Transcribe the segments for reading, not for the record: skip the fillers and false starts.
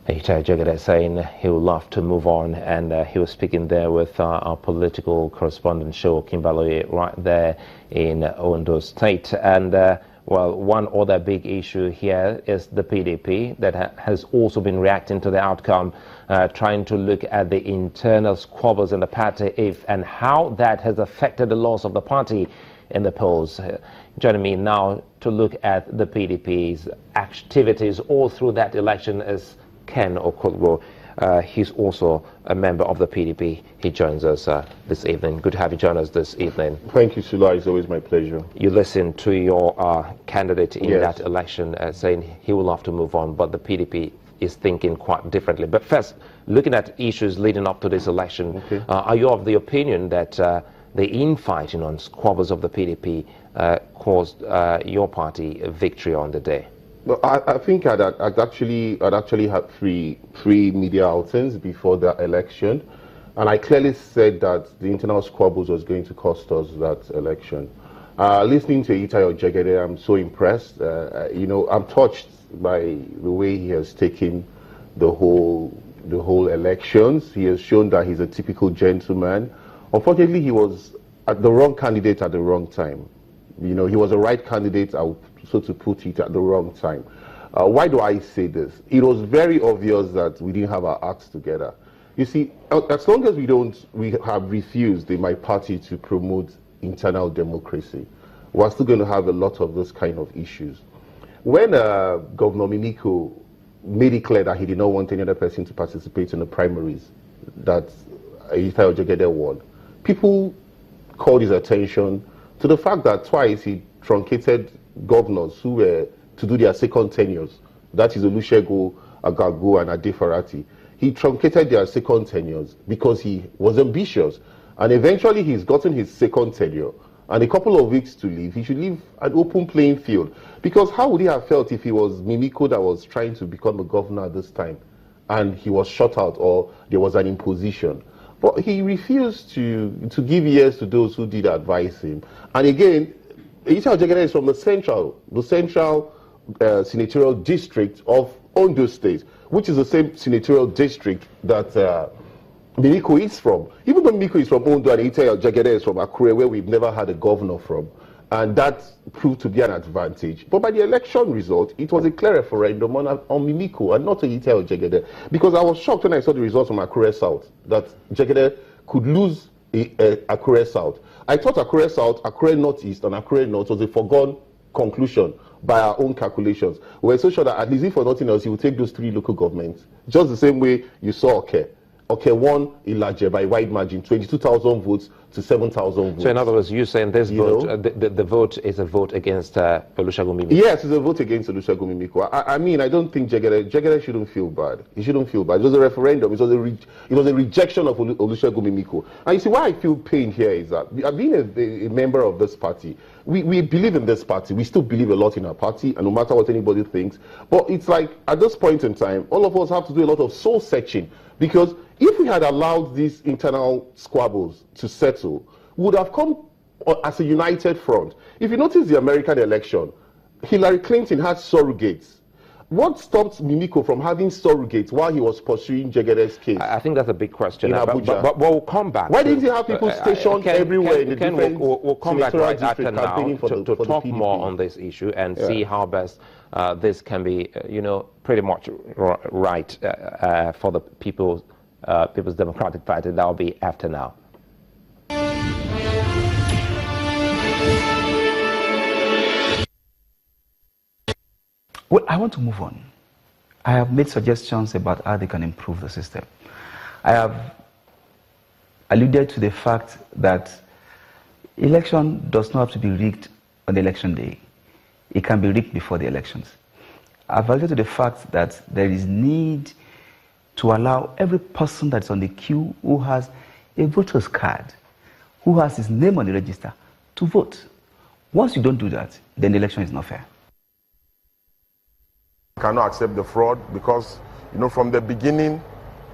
Peter Jagade saying he would love to move on, and he was speaking there with our political correspondent show Kimberly right there in Ondo State. And well, one other big issue here is the PDP that has also been reacting to the outcome, trying to look at the internal squabbles in the party and how that has affected the loss of the party in the polls. Joining me now to look at the PDP's activities all through that election is Ken Okogbo. He's also a member of the PDP. He joins us this evening. Good to have you join us this evening. Thank you, Sula. It's always my pleasure. You listened to your candidate in that election saying he will love to move on, but the PDP is thinking quite differently. But first, looking at issues leading up to this election, are you of the opinion that the infighting on squabbles of the PDP caused your party a victory on the day? Well, I think I'd actually had three media outings before the election, and I clearly said that the internal squabbles was going to cost us that election. Listening to Itayo Jegede, I'm so impressed. You know, I'm touched by the way he has taken the whole elections. He has shown that he's a typical gentleman. Unfortunately, he was the wrong candidate at the wrong time. You know, he was the right candidate, so to put it, at the wrong time. Why do I say this? It was very obvious that we didn't have our acts together. You see, as long as we have refused in my party to promote internal democracy, we're still going to have a lot of those kind of issues. When Governor Mimiko made it clear that he did not want any other person to participate in the primaries that Itayo Jegede won, people called his attention to the fact that twice he truncated governors who were to do their second tenures. That is Olusegun Agago and Adefarati. He truncated their second tenures because he was ambitious. And eventually he's gotten his second tenure. And a couple of weeks to leave, he should leave an open playing field. Because how would he have felt if he was Mimiko that was trying to become a governor at this time and he was shut out or there was an imposition? But he refused to give ears to those who did advise him. And again, Itayo Jegede is from the central senatorial district of Ondo State, which is the same senatorial district that Mimiko is from. Even though Mimiko is from Ondo and Itayo Jegede is from Akure, where we've never had a governor from. And that proved to be an advantage. But by the election result, it was a clear referendum on Mimiko and not on Itayo Jegede. Because I was shocked when I saw the results from Akure South, that Jegede could lose Akure South. I thought Akure South, Akure Northeast, and Akure North was a foregone conclusion by our own calculations. We were so sure that at least if for nothing else, he would take those three local governments. Just the same way you saw Oke won Ilaje by wide margin, 22,000 votes to 7,000 votes. So in other words, you're saying this vote, the vote is a vote against Olusegun Mimiko? Yes, it's a vote against Olusegun Mimiko. I mean, I don't think Jegede shouldn't feel bad. He shouldn't feel bad. It was a referendum. It was a rejection of Olusegun Mimiko. And you see, why I feel pain here is that being a member of this party, we believe in this party. We still believe a lot in our party, and no matter what anybody thinks. But it's like, at this point in time, all of us have to do a lot of soul searching, because if we had allowed these internal squabbles to settle, we would have come as a united front. If you notice the American election, Hillary Clinton had surrogates. What stopped Mimiko from having surrogates while he was pursuing Jegede's case? I think that's a big question. In Abuja. But we'll come back. Why didn't he have people stationed everywhere in the different we'll come back right after now to talk PDP. more on this issue and see how best this can be, pretty much right for the People's Democratic Party. That will be after now. Well, I want to move on. I have made suggestions about how they can improve the system. I have alluded to the fact that election does not have to be rigged on election day. It can be rigged before the elections. I've alluded to the fact that there is need to allow every person that's on the queue who has a voter's card, who has his name on the register, to vote. Once you don't do that, then the election is not fair. Cannot accept the fraud because, from the beginning,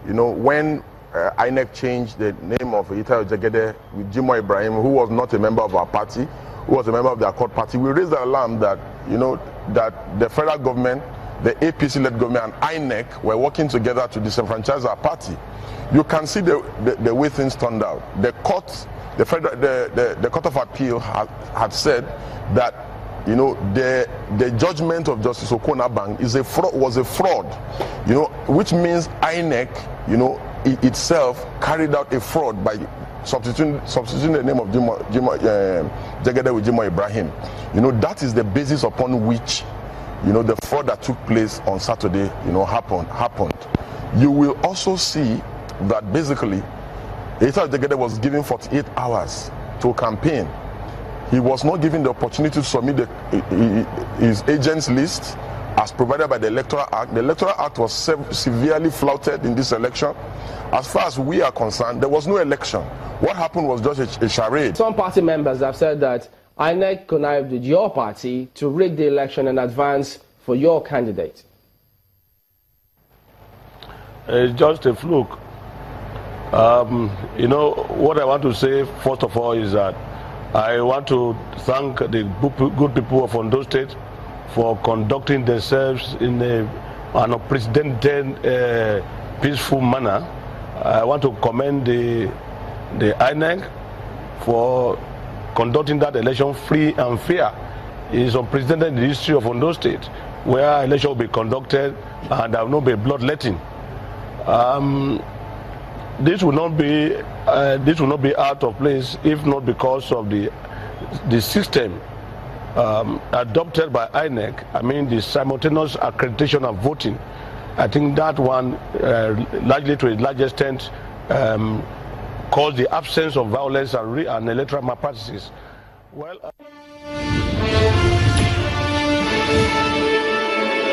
when INEC changed the name of Itayo Jegede with Jimo Ibrahim, who was not a member of our party, who was a member of the Accord Party, we raised the alarm that, that the federal government the APC-led government and INEC were working together to disenfranchise our party. You can see the way things turned out. The court, the Court of Appeal had said that, you know, the judgment of Justice Okona-Bang was a fraud, you know, which means INEC, you know, itself carried out a fraud by substituting the name of Jegede with Jimoh Ibrahim. You know, that is the basis upon which, you know, the fraud that took place on Saturday, you know, happened. You will also see that basically Eita Jegede was given 48 hours to campaign. He was not given the opportunity to submit his agents list as provided by the Electoral Act. The Electoral Act was severely flouted in this election. As far as we are concerned, there was no election. What happened was just a charade. Some party members have said that INEC connived with your party to rig the election in advance for your candidate. It's just a fluke. You know, what I want to say, first of all, is that I want to thank the good people of Ondo State for conducting themselves in an unprecedented, peaceful manner. I want to commend the INEC for conducting that election free and fair. It is unprecedented in the history of Ondo State, where election will be conducted and there will not be bloodletting. This will not be out of place if not because of the system adopted by INEC. I mean, the simultaneous accreditation of voting. I think that one, largely to a large extent, caused the absence of violence and electoral malpractices. Well.